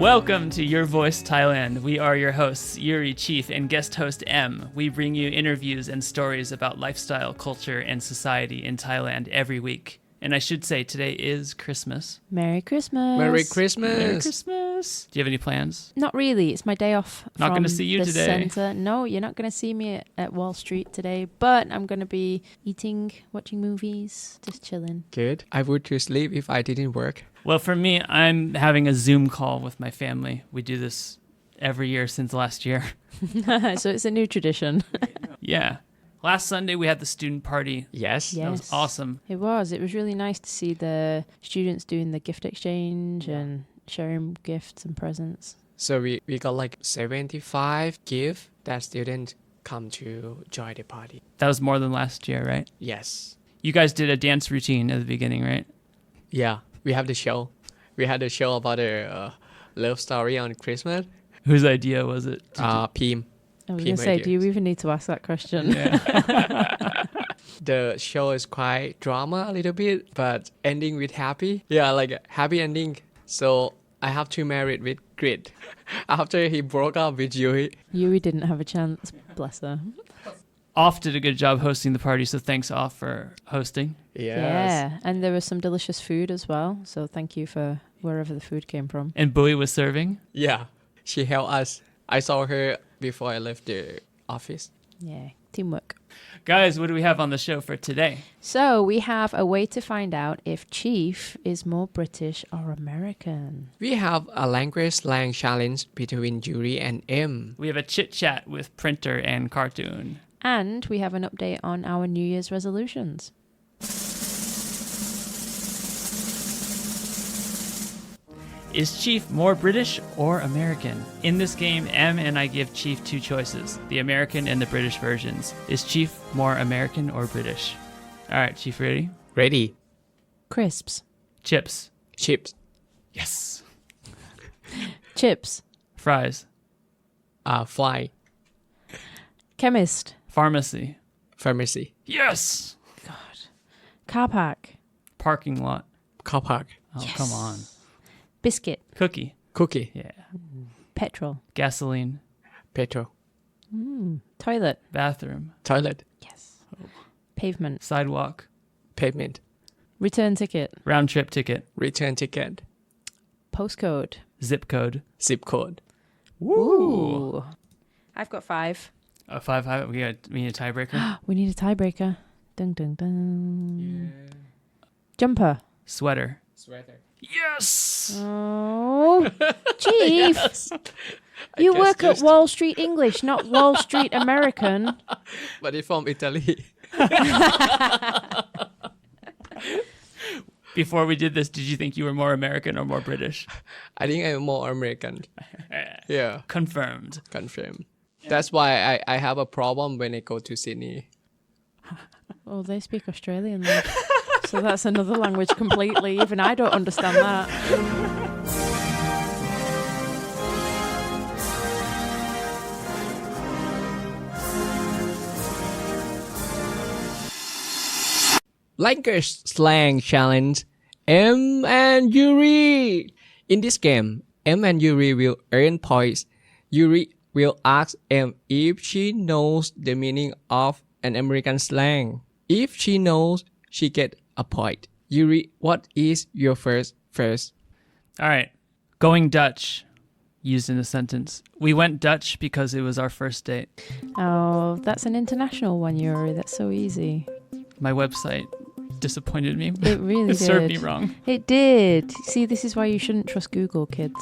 Welcome to Your Voice Thailand. We are your hosts, Yuri, Chief, and guest host M. We bring you interviews and stories about lifestyle, culture, and society in Thailand every week. And I should say, today is Christmas. Merry Christmas. Merry Christmas. Merry Christmas. Do you have any plans? Not really. It's my day off. Not going to see you the today. Center. No, you're not going to see me at Wall Street today, but I'm going to be eating, watching movies, just chilling. Good. I would to sleep if I didn't work. Well, for me, I'm having a Zoom call with my family. We do this every year since last year. So it's a new tradition. Yeah. Last Sunday, we had the student party. Yes. That was awesome. It was. It was really nice to see the students doing the gift exchange and sharing gifts and presents. So we got like 75 gifts that students come to join the party. That was more than last year, right? Yes. You guys did a dance routine at the beginning, right? Yeah. We have the show. We had a show about a love story on Christmas. Whose idea was it? Pim. I was going to say, do you even need to ask that question? Yeah. The show is quite drama a little bit, but ending with happy. Yeah, like a happy ending. So I have to marry it with Grit. After he broke up with Yuri. Yuri didn't have a chance. Bless her. Off did a good job hosting the party, so thanks Off for hosting. Yes. Yeah, and there was some delicious food as well. So thank you for wherever the food came from. And Bowie was serving. Yeah. She helped us. I saw her before I left the office. Yeah, teamwork. Guys, what do we have on the show for today? So we have a way to find out if Chief is more British or American. We have a language slang challenge between Yuri and M. We have a chit-chat with Printer and Cartoon. And we have an update on our New Year's resolutions. Is Chief more British or American? In this game, M and I give Chief two choices, the American and the British versions. Is Chief more American or British? All right, Chief, ready? Ready. Crisps. Chips. Chips. Yes. Chips. Fries. Fly. Chemist. Pharmacy. Pharmacy. Yes. God. Car park. Parking lot. Car park. Oh, Yes. come on. Biscuit. Cookie. Cookie. Yeah. Petrol. Gasoline. Petrol. Toilet. Bathroom. Toilet. Yes. Pavement. Sidewalk. Pavement. Return ticket. Round trip ticket. Return ticket. Postcode. Zip code. Zip code. Ooh. I've got 5. 5. We need a tiebreaker. We need a tiebreaker. Dun dun dun. Jumper. Sweater. Sweater. Yes. Oh, Chief. Yes. You work at Wall Street English, not Wall Street American. But it's from Italy. Before we did this, did you think you were more American or more British? I think I'm more American. Yeah. Confirmed. Confirm. That's why I have a problem when I go to Sydney. Oh, they speak Australian though. So that's another language completely. Even I don't understand that. Language slang challenge. M and Yuri. In this game, M and Yuri will earn points. Yuri will ask M if she knows the meaning of an American slang. If she knows, she gets a point. Yuri, what is your first? All right. Going Dutch. Used in a sentence. We went Dutch because it was our first date. Oh, that's an international one, Yuri. That's so easy. My website disappointed me. It really It did. served me wrong. It did. See, this is why you shouldn't trust Google, kids.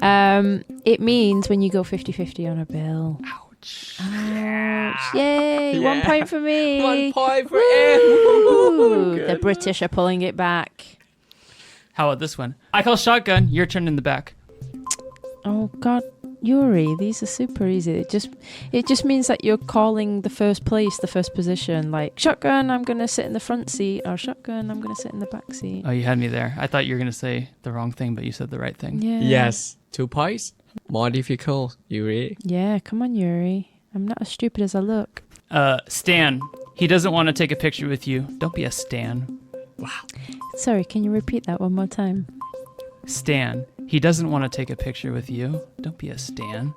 It means when you go 50-50 on a bill. Ouch. Ouch. Yay. Yeah. 1 point for me. 1 point for Ooh, M. the British are pulling it back. How about this one? I call shotgun. Your turn in the back. Oh, God. Yuri, these are super easy. It just means that you're calling the first place, the first position. Like, shotgun, I'm going to sit in the front seat. Or shotgun, I'm going to sit in the back seat. Oh, you had me there. I thought you were going to say the wrong thing, but you said the right thing. Yeah. Yes. 2 points. More difficult, Yuri. Yeah, come on, Yuri. I'm not as stupid as I look. Stan. He doesn't want to take a picture with you. Don't be a Stan. Wow. Sorry, can you repeat that one more time? Stan. He doesn't want to take a picture with you. Don't be a stan.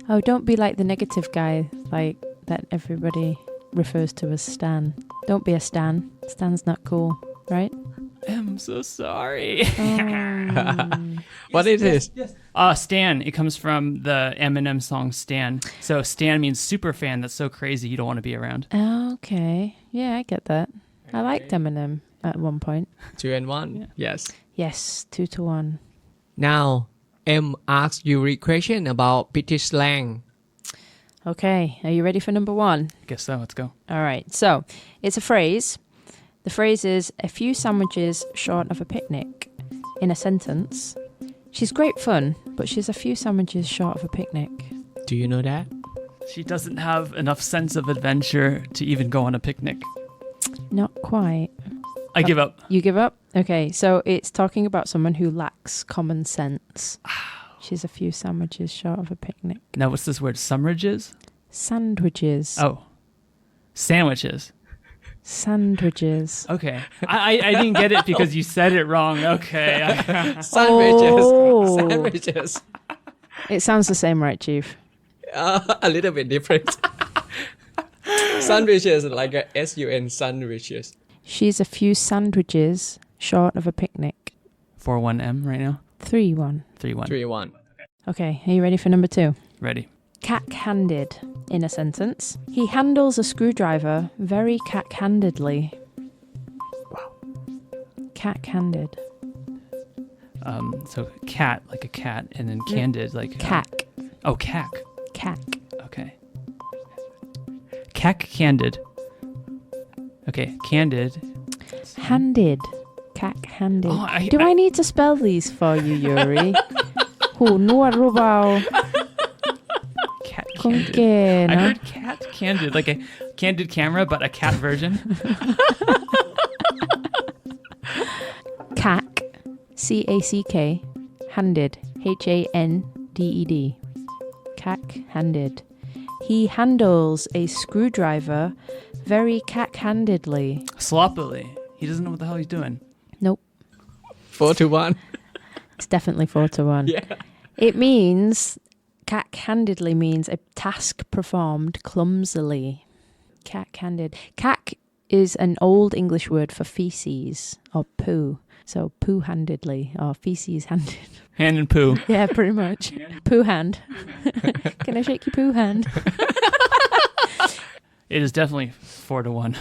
Oh, don't be like the negative guy, like that everybody refers to as Stan. Don't be a Stan. Stan's not cool, right? I'm so sorry. What it is? Stan. It comes from the Eminem song Stan. So Stan means super fan that's so crazy you don't want to be around. Okay. Yeah, I get that. I liked Eminem at one point. 2-1. Yeah. Yes. Yes, 2-1. Now, M asks Yuri question about British slang. Okay, are you ready for number 1? I guess so. Let's go. All right, so it's a phrase. The phrase is a few sandwiches short of a picnic. In a sentence, she's great fun, but she's a few sandwiches short of a picnic. Do you know that? She doesn't have enough sense of adventure to even go on a picnic. Not quite. I give up. You give up? Okay, so it's talking about someone who lacks common sense. She's a few sandwiches short of a picnic. Now, what's this word? Sumrages? Sandwiches. Oh. Sandwiches. Sandwiches. Okay. I didn't get it because you said it wrong. Okay. Sandwiches. Oh. Sandwiches. It sounds the same, right, Chief? A little bit different. Sandwiches like a S-U-N, sandwiches. She's a few sandwiches short of a picnic. 4-1-M right now. 3-1. 3-1. 3-1. Okay, are you ready for number 2? Ready. Cack-handed. In a sentence, he handles a screwdriver very cack-handedly. Wow. Cack-handed. So cat, like a cat, and then candid, like... Cack. Oh, cack. Cack. Okay. Cack candid. Okay, candid. Handed. Cack-handed. Oh, Do I need to spell these for you, Yuri? หูนวดรู้เบา Cat คง candid. เก่ง I นะ heard cat candid, like a candid camera, but a cat version. Cack. C-A-C-K. Handed. H-A-N-D-E-D. Cack-handed. He handles a screwdriver very cack-handedly. Sloppily. He doesn't know what the hell he's doing. Nope. 4-1. It's definitely 4-1. Yeah. It means, cack-handedly means a task performed clumsily. Cack-handed. Cack is an old English word for feces or poo. So poo-handedly or feces-handed. Hand and poo. Yeah, pretty much. Poo hand. Can I shake your poo hand? It is definitely 4-1.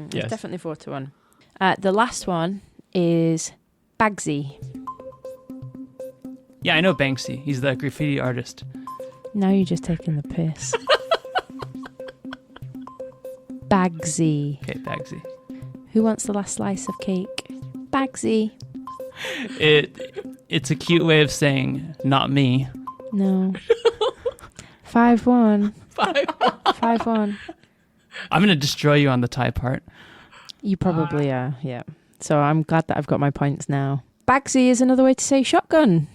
It's Yes. definitely 4-1. The last one is Bagsy. Yeah, I know Banksy. He's the graffiti artist. Now you're just taking the piss. Bagsy. Okay, Bagsy. Who wants the last slice of cake? Bagsy. It's a cute way of saying not me. No. 5-1. 5-1. 5-1. I'm gonna destroy you on the tie part. You probably are, yeah. So I'm glad that I've got my points now. Bagsy is another way to say shotgun.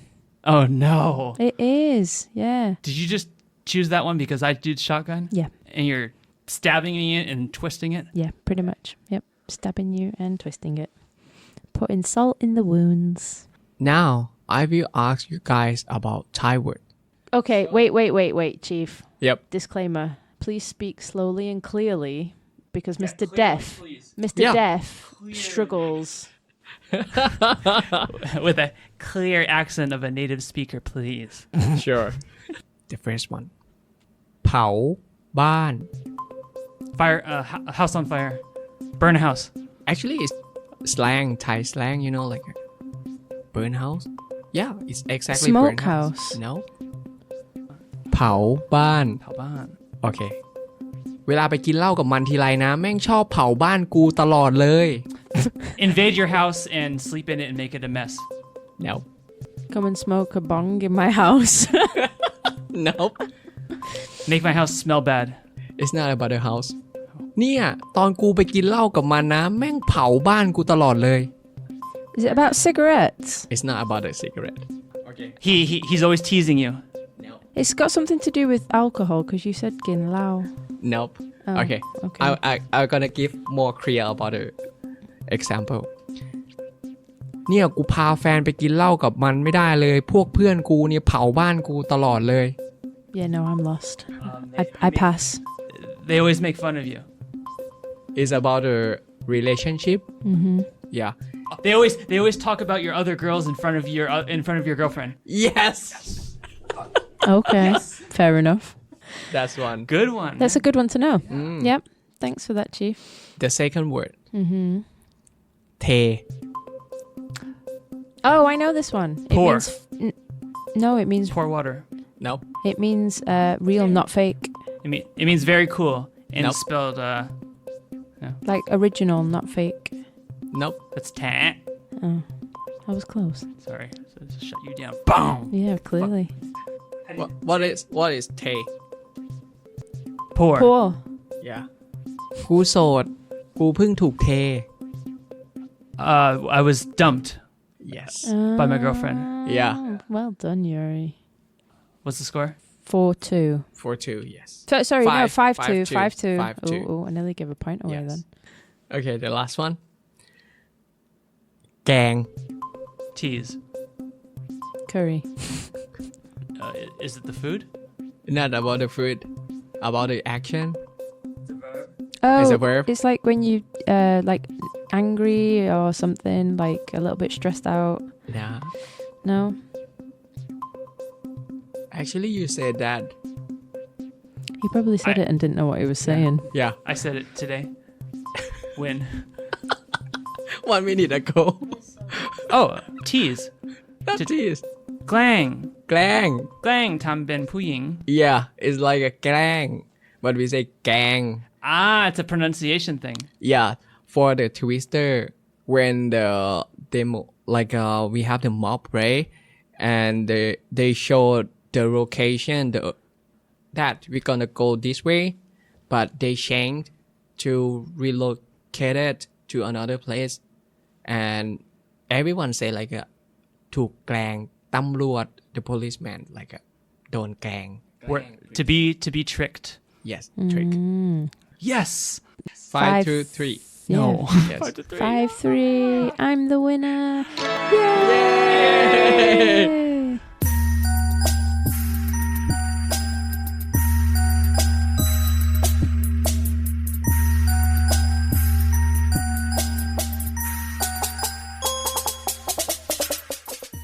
Oh no! It is, yeah. Did you just choose that one because I did shotgun? Yeah. And you're stabbing me and twisting it? Yeah, pretty much. Yep. Stabbing you and twisting it. Putting salt in the wounds. Now, I will ask you guys about Thai word. Okay, wait, Chief. Yep. Disclaimer. Please speak slowly and clearly because Yeah, Mr. clearly, Deaf, please. Mr. Yeah. Deaf Clearly. struggles. With a clear accent of a native speaker, please. Sure. The first one. เผาบ้าน Fire, house on fire. Burn a house. Actually, it's slang, Thai slang, you know, like burn house. Yeah, it's exactly burn house. Smokehouse. No. เผาบ้าน เผาบ้าน โอเค เวลาไปกินเหล้ากับมันทีไรนะ แม่งชอบเผาบ้านกูตลอดเลย Invade your house and sleep in it and make it a mess. No. Come and smoke a bong in my house. Nope. Make my house smell bad. It's not about the house. เนี่ยตอนกูไปกินเหล้ากับมันนะ แม่งเผาบ้านกูตลอดเลย Is it about cigarettes? It's not about a cigarette. Okay. He's always teasing you. No. It's got something to do with alcohol because you said gin lao. Nope. Oh, Okay. I'm gonna give more clear about the example. เนี่ยกูพาแฟนไปกินเหล้ากับมันไม่ได้เลยพวกเพื่อนกูเนี่ยเผาบ้านกูตลอดเลย Yeah, no, I'm lost. I pass. They always make fun of you. It's about a relationship. Yeah. They always talk about your other girls in front of your girlfriend. Yes. Okay, fair enough. That's one. Good one. That's a good one to know. Yep. Thanks for that, Chief. The second word. เท Oh, I know this one. It Pour. means no, it means Pour water. Nope. it means real, not fake. It means very cool and Nope. spelled Like original, not fake. Nope. that's ta. Oh, I was close. Sorry. So just shut you down. Boom. Yeah, clearly. What is เท Pour. Pour. Yeah. กูโสดกูเพิ่งถูกเท I was dumped. Yes. By my girlfriend. Yeah. Well done, Yuri. What's the score? 4-2. 4-2. Yes. Sorry, no, 5-2. 5-2. 5-2. Oh, I nearly gave a point away Yes. then. Okay, the last one. แกง Tease. Curry. Is it the food? Not about the food. About the action. Oh, It's a verb. it's like when you like angry or something, like a little bit stressed out. Nah. No? Actually, you said that. He probably said it and didn't know what he was saying. Yeah. I said it today. When? 1 minute ago. Oh, tease. That is. Glang. แกล้ง Glang ทำเป็นผู้หญิง Yeah, it's like a แกล้ง but we say แกง Ah, it's a pronunciation thing. Yeah, for the twister, when the demo, like we have the mob, right? And they show the location, that we're gonna go this way, but they changed to relocate it to another place, and everyone say like ถูกแกล้งตำรวจ the policeman like โดนแกล้ง To be tricked. Yes, trick. Yes. 5 to 3. No. Yeah. Yes. 5-3. I'm the winner. Yay!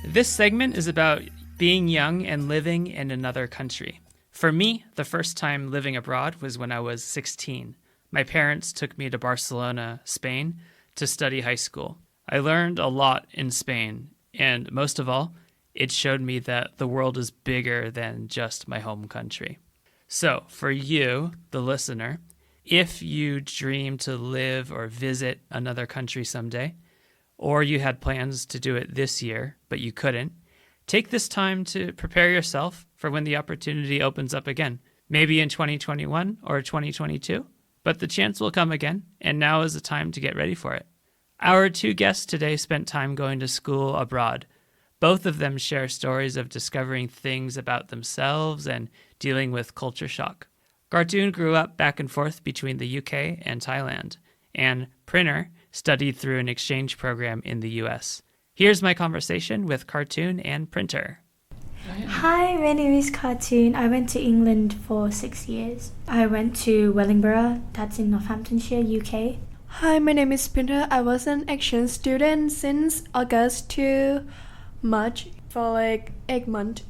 This segment is about being young and living in another country. For me, the first time living abroad was when I was 16. My parents took me to Barcelona, Spain, to study high school. I learned a lot in Spain, and most of all, it showed me that the world is bigger than just my home country. So, for you, the listener, if you dream to live or visit another country someday, or you had plans to do it this year, but you couldn't, take this time to prepare yourself for when the opportunity opens up again. Maybe in 2021 or 2022, but the chance will come again, and now is the time to get ready for it. Our two guests today spent time going to school abroad. Both of them share stories of discovering things about themselves and dealing with culture shock. Cartoon grew up back and forth between the UK and Thailand, and Printer studied through an exchange program in the US. Here's my conversation with Cartoon and Printer. Hi, my name is Cartoon. I went to England for 6 years. I went to Wellingborough, that's in Northamptonshire, UK. Hi, my name is Pinter. I was an exchange student since August to March for like 8 months.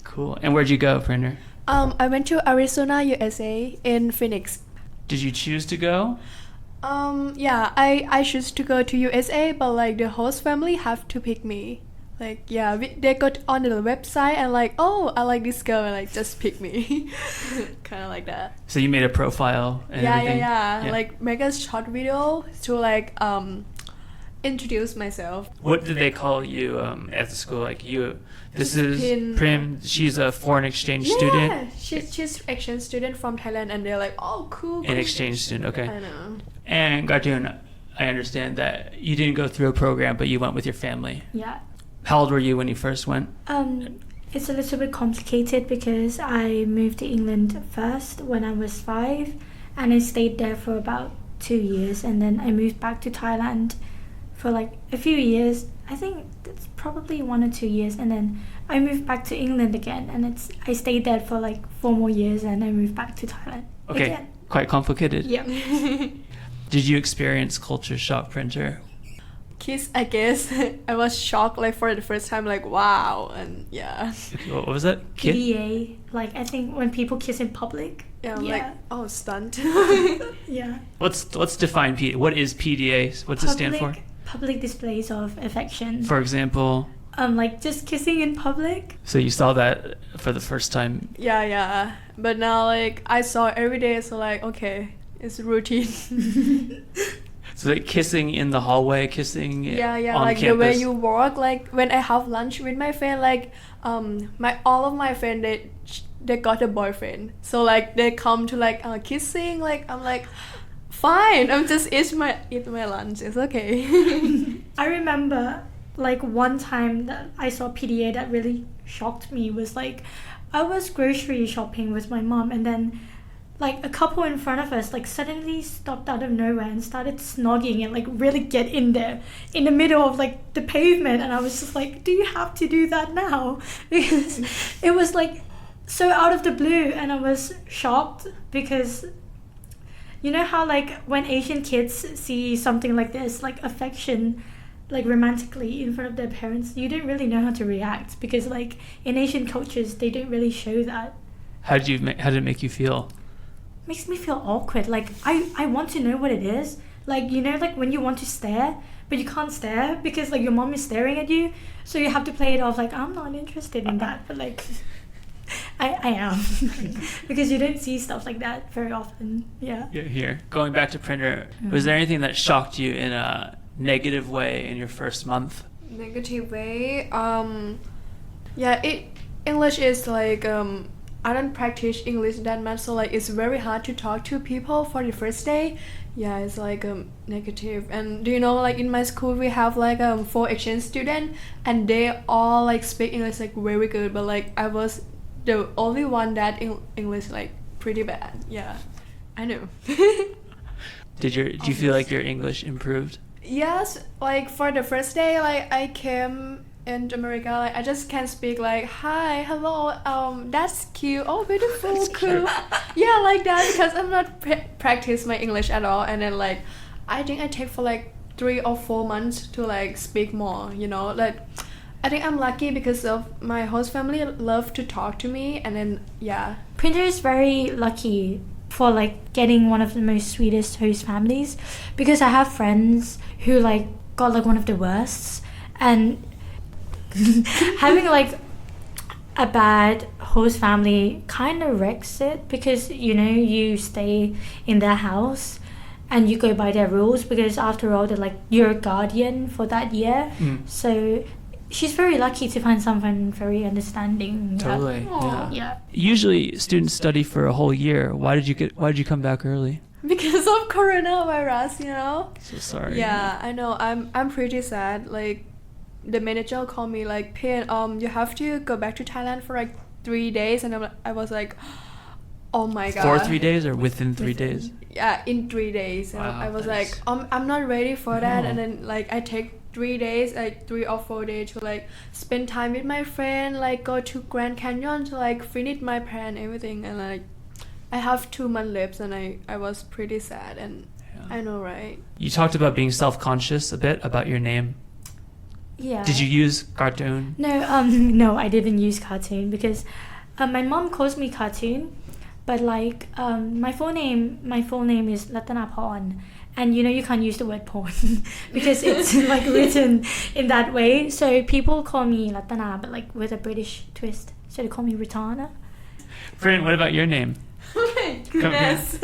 Cool. And where'd you go, Printer? I went to Arizona, USA in Phoenix. Did you choose to go? Yeah, I choose to go to USA, but like the host family have to pick me. Like, yeah, they got on the website and like, oh, I like this girl, and like just pick me. Kind of like that. So you made a profile and Yeah, everything? yeah. Like make a short video to like introduce myself. What did they call you at the school? Like you, this is Pin. Prim. She's a foreign exchange Yeah, student. she's exchange student from Thailand, and they're like, oh, cool. An exchange student. Okay. I know. And Cartoon, I understand that you didn't go through a program, but you went with your family. Yeah. How old were you when you first went? It's a little bit complicated because I moved to England first when I was 5, and I stayed there for about 2 years, and then I moved back to Thailand for like a few years. I think it's probably 1 or 2 years, and then I moved back to England again, and I stayed there for like 4 more years, and I moved back to Thailand. Okay, Again. quite complicated. Yeah. Did you experience culture shock, Printer? Kiss, I guess. I was shocked like for the first time, like wow, and yeah. What was that? Kid? PDA, like I think when people kiss in public. Yeah, I'm like, oh, stunned. Yeah. Let's define PDA. What is PDA? What's it stand for? Public displays of affection. For example, like just kissing in public. so you saw that for the first time. Yeah. But now like I saw it every day, so like okay, it's routine. So like kissing in the hallway, kissing Yeah, on like campus. the way you walk, like when I have lunch with my friend, like all of my friend they got a boyfriend, so like they come to like kissing, like I'm like fine, I'm just eat my lunch, it's okay. I remember like one time that I saw PDA that really shocked me was like I was grocery shopping with my mom, and then like a couple in front of us like suddenly stopped out of nowhere and started snogging and like really get in there in the middle of like the pavement, and I was just like, do you have to do that now? Because it was like so out of the blue, and I was shocked because you know how like when Asian kids see something like this, like affection, like romantically in front of their parents, you don't really know how to react because like in Asian cultures they don't really show that. How did it make you feel? Makes me feel awkward. Like I want to know what it is. Like you know, like when you want to stare but you can't stare because like your mom is staring at you, so you have to play it off like I'm not interested in that, but like I am. Because you don't see stuff like that very often. Yeah. Here, going back to Printer, was there anything that shocked you in a negative way in your first month? Negative way, English is like I don't practice English that much, so like it's very hard to talk to people for the first day. Yeah, it's like negative. And do you know, like in my school we have like 4 exchange students, and they all like speak English like very good, but like I was the only one that English like pretty bad. Yeah, I know. Do you feel like your English improved? Yes, like for the first day, like I came in America, like I just can't speak like hi, hello, that's cute, oh beautiful, That's cool. Yeah, like that, because I'm not practice my English at all, and then like I think I take for like 3 or 4 months to like speak more, you know, like I think I'm lucky because of my host family love to talk to me, and then yeah. Printer is very lucky for like getting one of the most sweetest host families, because I have friends who like got like one of the worst, and having like a bad host family kind of wrecks it, because you know you stay in their house and you go by their rules, because after all they're like your guardian for that year. So she's very lucky to find someone very understanding. Totally. Aw. Yeah. Usually students study for a whole year. Why did you come back early? Because of coronavirus, you know. So sorry. Yeah, I know. I'm pretty sad. Like, the manager called me like, Pin, you have to go back to Thailand for like 3 days, and I was like, oh my god. For 3 days or within 3 days? Yeah, in 3 days. And Wow, I was that's- like, I'm not ready for that. No. And then like I take 3 days, like 3 or 4 days to like spend time with my friend, like go to Grand Canyon to like finish my plan, everything, and like I have 2 months left, and I was pretty sad, and Yeah. I know, right? You talked about being self-conscious a bit about your name. Yeah. Did you use cartoon? No, I didn't use cartoon because my mom calls me cartoon, but like my full name is Ratanaporn, and you know you can't use the word porn because it's like written in that way. So people call me Ratana, but like with a British twist. So they call me Ritana. Friend, what about your name? Oh my goodness.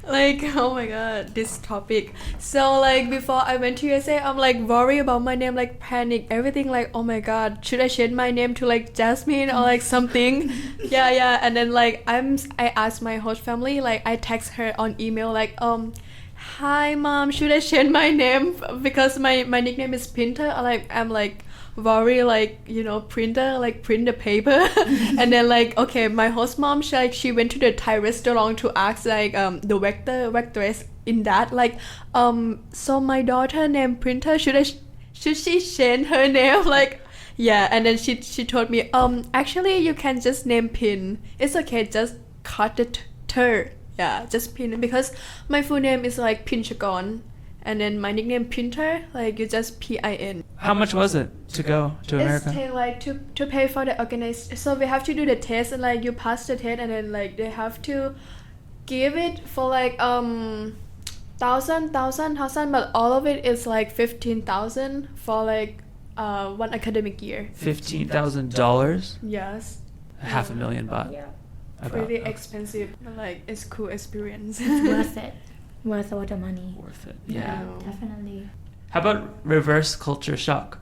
Like, oh my god, this topic. So like before I went to USA, I'm like worried about my name, like panic, everything, like oh my god, should I change my name to like Jasmine or like something? yeah. And then like I asked my host family, like I text her on email like hi mom, should I change my name because my nickname is Printer? I'm like worry, like you know, printer, like print the paper. And then like okay, my host mom, she went to the Thai restaurant to ask like the waitress in that. Like, so my daughter named Printer, should she change her name? Like, yeah. And then she told me, actually you can just name Pin. It's okay, just cut the yeah, just Pin, because my full name is like Pinchagon, and then my nickname Pinter, like you just PIN. How much was it to go to America? It's take like to pay for the organized. So we have to do the test, and like you pass the test, and then like they have to give it for like thousand, but all of it is like 15,000 for like one academic year. $15,000? Yes. $500,000 baht. Yeah. Pretty expensive, but like it's cool experience. It's worth it. Worth all the money. Worth it. Yeah. Definitely. How about reverse culture shock?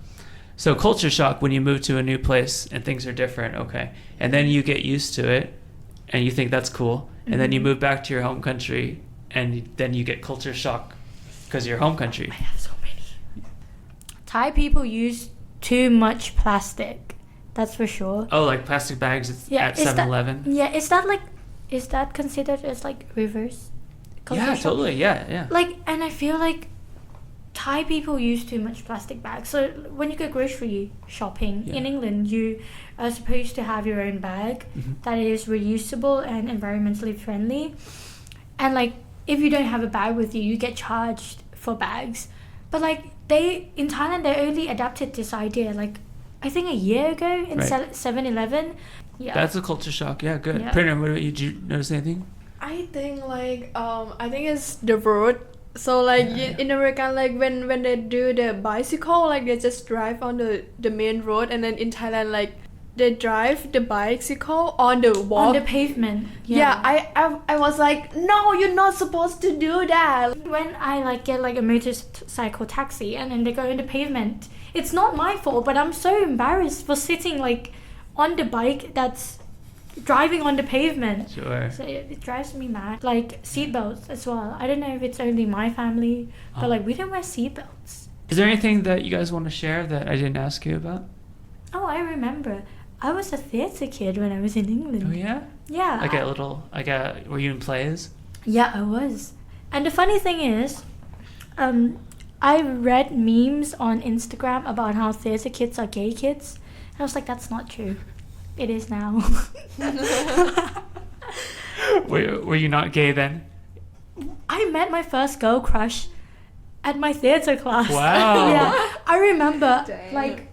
So culture shock, when you move to a new place and things are different, okay, and then you get used to it and you think that's cool, and then you move back to your home country and then you get culture shock because your home country. I have so many. Thai people use too much plastic. That's for sure. Oh, like plastic bags at 7-Eleven? Yeah, is that considered as like reverse culture Yeah, shock? totally. Yeah. Like, and I feel like Thai people use too much plastic bags. So when you go grocery shopping in England, you are supposed to have your own bag that is reusable and environmentally friendly. And like, if you don't have a bag with you, you get charged for bags. But like, in Thailand, they only adapted this idea like, I think a year ago in 7-Eleven. Yeah. That's a culture shock. Yeah, good. Yeah. Printer, what about you? Did you notice anything? I think like I think it's the road. So like in America, like when they do the bicycle, like they just drive on the main road, and then in Thailand, like they drive the bicycle on the walk. On the pavement. Yeah, I was like, no, you're not supposed to do that. When I like get like a motorcycle taxi and then they go on the pavement, it's not my fault, but I'm so embarrassed for sitting like on the bike that's driving on the pavement. Sure. So it drives me mad. Like seatbelts as well. I don't know if it's only my family, but like we don't wear seatbelts. Is there anything that you guys want to share that I didn't ask you about? Oh, I remember. I was a theatre kid when I was in England. Oh yeah? Yeah. Were you in plays? Yeah, I was. And the funny thing is, I read memes on Instagram about how theatre kids are gay kids. And I was like, that's not true. It is now. Were you not gay then? I met my first girl crush at my theatre class. Wow. Yeah, I remember, Dang. like,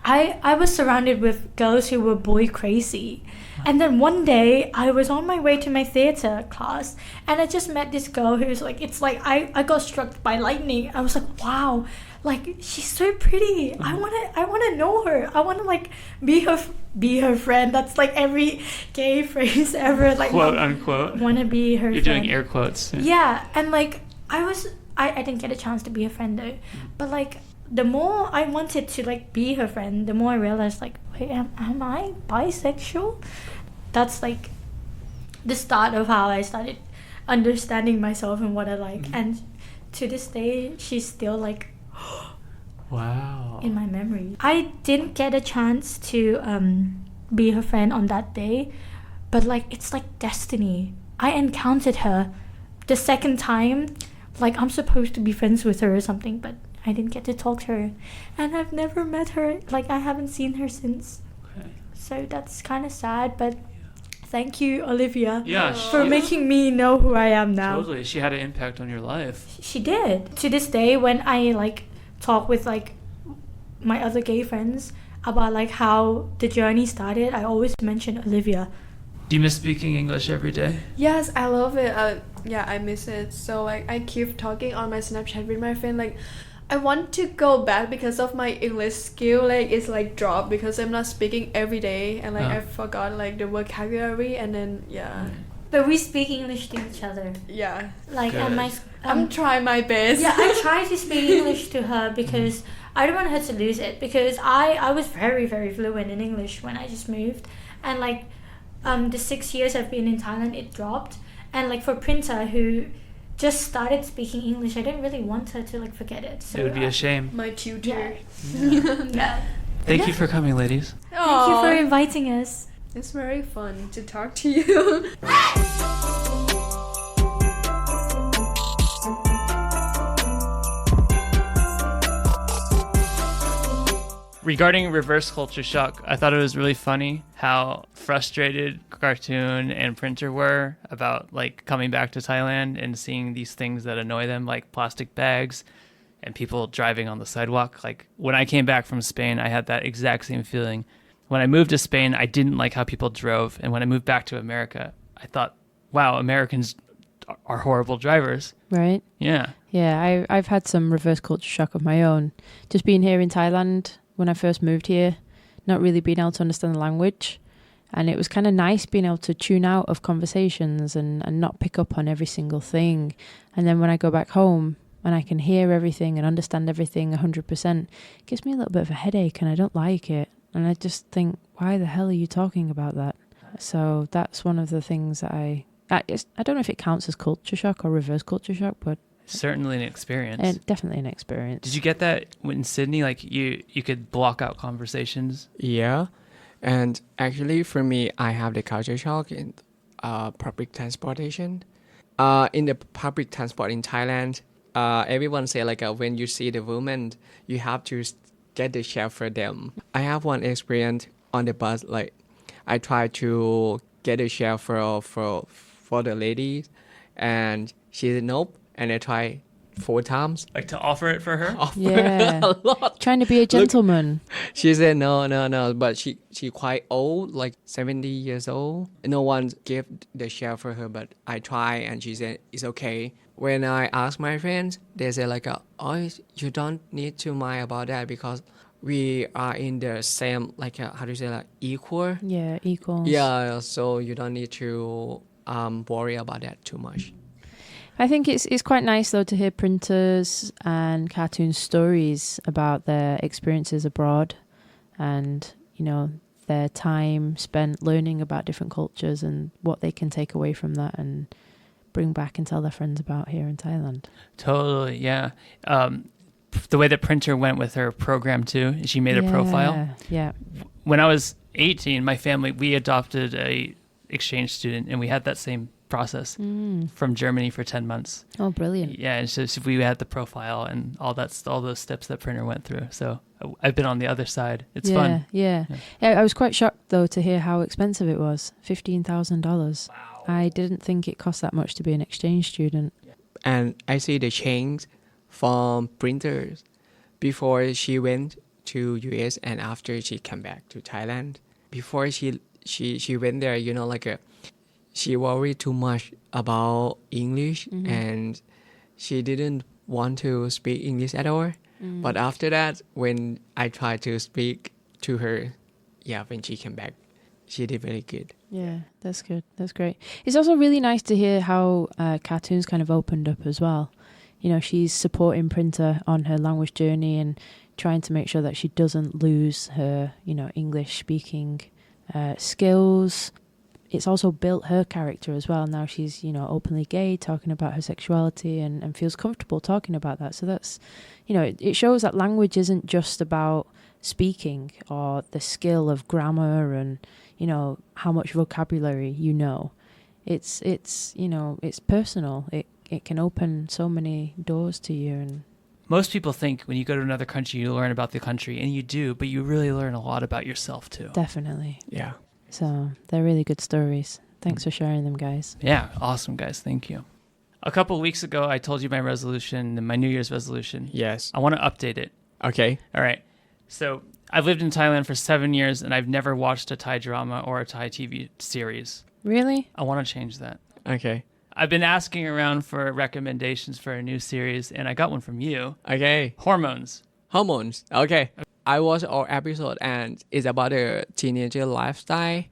I was surrounded with girls who were boy crazy. And then one day, I was on my way to my theatre class, and I just met this girl who's like, it's like, I got struck by lightning. I was like, wow, like, she's so pretty. I wanna know her. I wanna, like, be her friend. That's, like, every gay phrase ever. Like, Quote unquote. wanna be her You're friend. doing air quotes. Yeah, and, like, I didn't get a chance to be a friend, though. But, like, the more I wanted to like be her friend, the more I realized like, wait, am I bisexual? That's like the start of how I started understanding myself and what I like. And to this day, she's still like Wow. in my memory. I didn't get a chance to be her friend on that day, but like it's like destiny. I encountered her the second time. Like I'm supposed to be friends with her or something, but I didn't get to talk to her, and I've never met her. Like I haven't seen her since. Okay. So that's kind of sad, but thank you, Olivia, Yeah, for making me know who I am now. Totally. She had an impact on your life. She did. To this day, when I like talk with like my other gay friends about like how the journey started, I always mention Olivia. Do you miss speaking English every day? Yes, I love it. Yeah, I miss it. So like I keep talking on my Snapchat with my friend. Like I want to go back because of my English skill. Like it's like dropped because I'm not speaking every day, and like I forgot like the vocabulary, and then But we speak English to each other. yeah. Like Good. and my I'm trying my best. yeah, I try to speak English to her because I don't want her to lose it, because I was very, very fluent in English when I just moved, and like the 6 years I've been in Thailand, it dropped. And like for Printa, who just started speaking English, I didn't really want her to like forget it. So It would be a shame. My tutor. yeah. Thank you for coming, ladies. Thank you for inviting us. It's very fun to talk to you. Regarding reverse culture shock, I thought it was really funny how frustrated Cartoon and Printer were about like coming back to Thailand and seeing these things that annoy them, like plastic bags and people driving on the sidewalk. Like when I came back from Spain, I had that exact same feeling. When I moved to Spain, I didn't like how people drove. And when I moved back to America, I thought, wow, Americans are horrible drivers. Right? Yeah. Yeah, I've had some reverse culture shock of my own. Just being here in Thailand when I first moved here, not really being able to understand the language. And it was kind of nice being able to tune out of conversations and not pick up on every single thing. And then when I go back home and I can hear everything and understand everything 100%, it gives me a little bit of a headache and I don't like it. And I just think, why the hell are you talking about that? So that's one of the things that I don't know if it counts as culture shock or reverse culture shock, but certainly an experience. Definitely an experience. Did you get that in Sydney? Like you could block out conversations? Yeah. And actually, for me, I have the culture shock in public transportation. In the public transport in Thailand, everyone say like when you see the woman, you have to get the chair for them. I have one experience on the bus. Like I try to get a chair for the lady, and she said nope. And I tried 4 times. Like to offer it for her? Yeah. A lot. Trying to be a gentleman. She said no. But she quite old, like 70 years old. No one gave the share for her, but I try and she said it's okay. When I ask my friends, they say like, oh, you don't need to mind about that because we are in the same, like, how do you say, like, equal? Yeah, equals. Yeah, so you don't need to worry about that too much. I think it's quite nice though to hear Printers and Cartoon stories about their experiences abroad and, you know, their time spent learning about different cultures and what they can take away from that and bring back and tell their friends about here in Thailand. Totally, yeah. The way that Printer went with her program too, she made a profile. Yeah. When I was 18, my family, we adopted a exchange student and we had that same process from Germany for 10 months. Oh, brilliant. Yeah, and so we had the profile and all those steps that Printer went through. So I've been on the other side. It's fun. Yeah. I was quite shocked though to hear how expensive it was. $15,000. Wow. I didn't think it cost that much to be an exchange student. And I see the change from Printers before she went to US and after she came back to Thailand. Before she went there, you know, like she worried too much about English and she didn't want to speak English at all. But after that, when I tried to speak to her, when she came back, she did very good. Yeah, that's good. That's great. It's also really nice to hear how Cartoons kind of opened up as well. You know, she's supporting Printer on her language journey and trying to make sure that she doesn't lose her, you know, English speaking skills. It's also built her character as well. Now she's, you know, openly gay, talking about her sexuality and feels comfortable talking about that. So that's, you know, it shows that language isn't just about speaking or the skill of grammar and, you know, how much vocabulary you know. It's you know, it's personal. It can open so many doors to you. And most people think when you go to another country, you learn about the country, and you do, but you really learn a lot about yourself too. Definitely. Yeah. So they're really good stories. Thanks for sharing them, guys. Yeah, awesome, guys. Thank you. A couple of weeks ago, I told you my resolution, my New Year's resolution. Yes. I want to update it. Okay. All right. So I've lived in Thailand for 7 years, and I've never watched a Thai drama or a Thai TV series. Really? I want to change that. Okay. I've been asking around for recommendations for a new series, and I got one from you. Okay. Hormones. Hormones. Okay. I watched our episode and it's about a teenager lifestyle.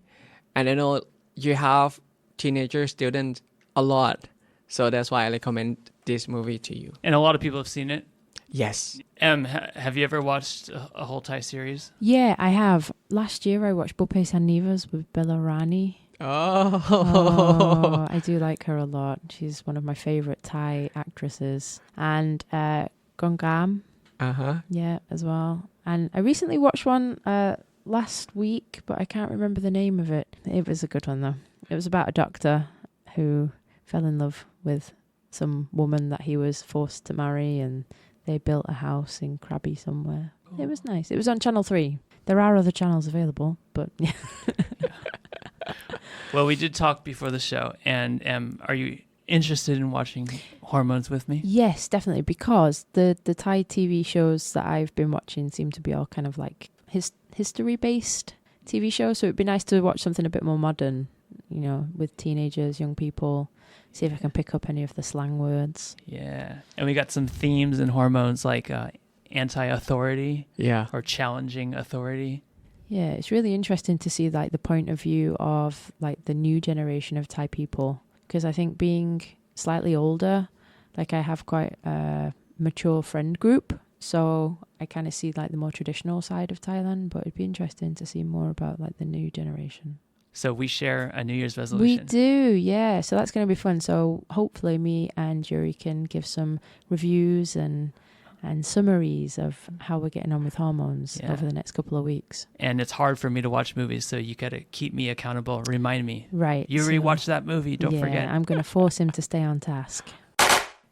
And I know you have teenager students a lot. So that's why I recommend this movie to you. And a lot of people have seen it. Yes. Have you ever watched a whole Thai series? Yeah, I have. Last year I watched Bupe Sanivas with Bella Rani. Oh, I do like her a lot. She's one of my favorite Thai actresses. And Gongam. Yeah, as well. And I recently watched one last week, but I can't remember the name of it. It was a good one though. It was about a doctor who fell in love with some woman that he was forced to marry, and they built a house in Krabi somewhere. It was nice. It was on Channel 3. There are other channels available, but yeah. Well, we did talk before the show, and are you interested in watching Hormones with me? Yes, definitely, because the Thai TV shows that I've been watching seem to be all kind of like history-based TV shows, so it'd be nice to watch something a bit more modern, you know, with teenagers, young people, see if I can pick up any of the slang words. Yeah, and we got some themes in Hormones like anti-authority or challenging authority. Yeah, it's really interesting to see like the point of view of like the new generation of Thai people, because I think being slightly older, like I have quite a mature friend group, so I kind of see like the more traditional side of Thailand, but it'd be interesting to see more about like the new generation. So we share a New Year's resolution. We do, yeah. So that's going to be fun. So hopefully me and Yuri can give some reviews and summaries of how we're getting on with Hormones over the next couple of weeks. And it's hard for me to watch movies, so you got to keep me accountable. Remind me. Right. Yuri, watch that movie. Don't forget. I'm going to force him to stay on task.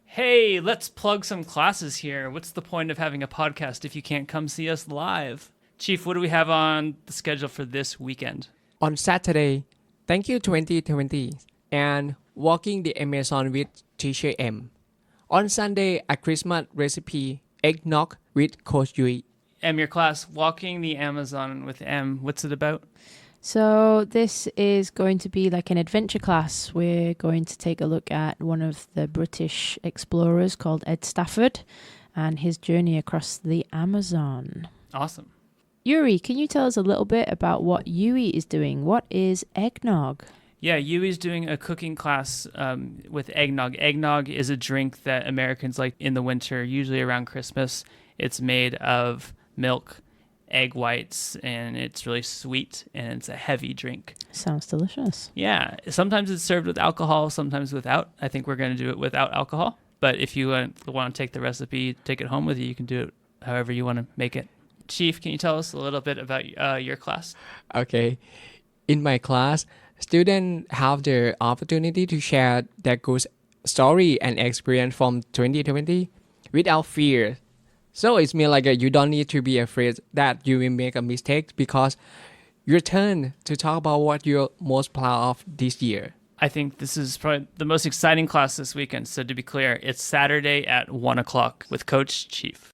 Hey, let's plug some classes here. What's the point of having a podcast if you can't come see us live? Chief, what do we have on the schedule for this weekend? On Saturday, Thank You 2020 and Walking the Amazon with Teacher M. On Sunday, a Christmas recipe, eggnog with Coach Yuri. Your class, Walking the Amazon with M, what's it about? So this is going to be like an adventure class. We're going to take a look at one of the British explorers called Ed Stafford and his journey across the Amazon. Awesome. Yuri, can you tell us a little bit about what Yui is doing? What is eggnog? Yeah, Yui's doing a cooking class with eggnog. Eggnog is a drink that Americans like in the winter, usually around Christmas. It's made of milk, egg whites, and it's really sweet, and it's a heavy drink. Sounds delicious. Yeah, sometimes it's served with alcohol, sometimes without. I think we're going to do it without alcohol. But if you want to take the recipe, take it home with you, you can do it however you want to make it. Chief, can you tell us a little bit about your class? Okay. In my class, students have the opportunity to share their good story and experience from 2020 without fear. So it's mean like you don't need to be afraid that you will make a mistake because your turn to talk about what you're most proud of this year. I think this is probably the most exciting class this weekend. So to be clear, it's Saturday at 1 o'clock with Coach Chief.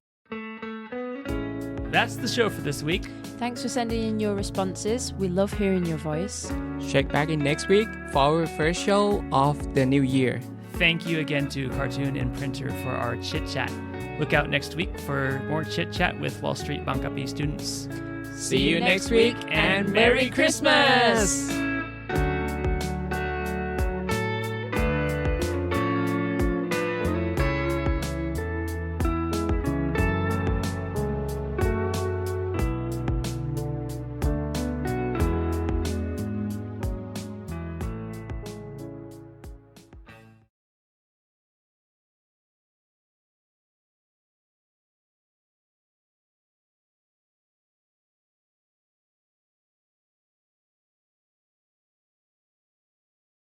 That's the show for this week. Thanks for sending in your responses. We love hearing your voice. Check back in next week for our first show of the new year. Thank you again to Cartoon and Printer for our chit-chat. Look out next week for more chit-chat with Wall Street Bangkapi students. See you next week and Merry Christmas!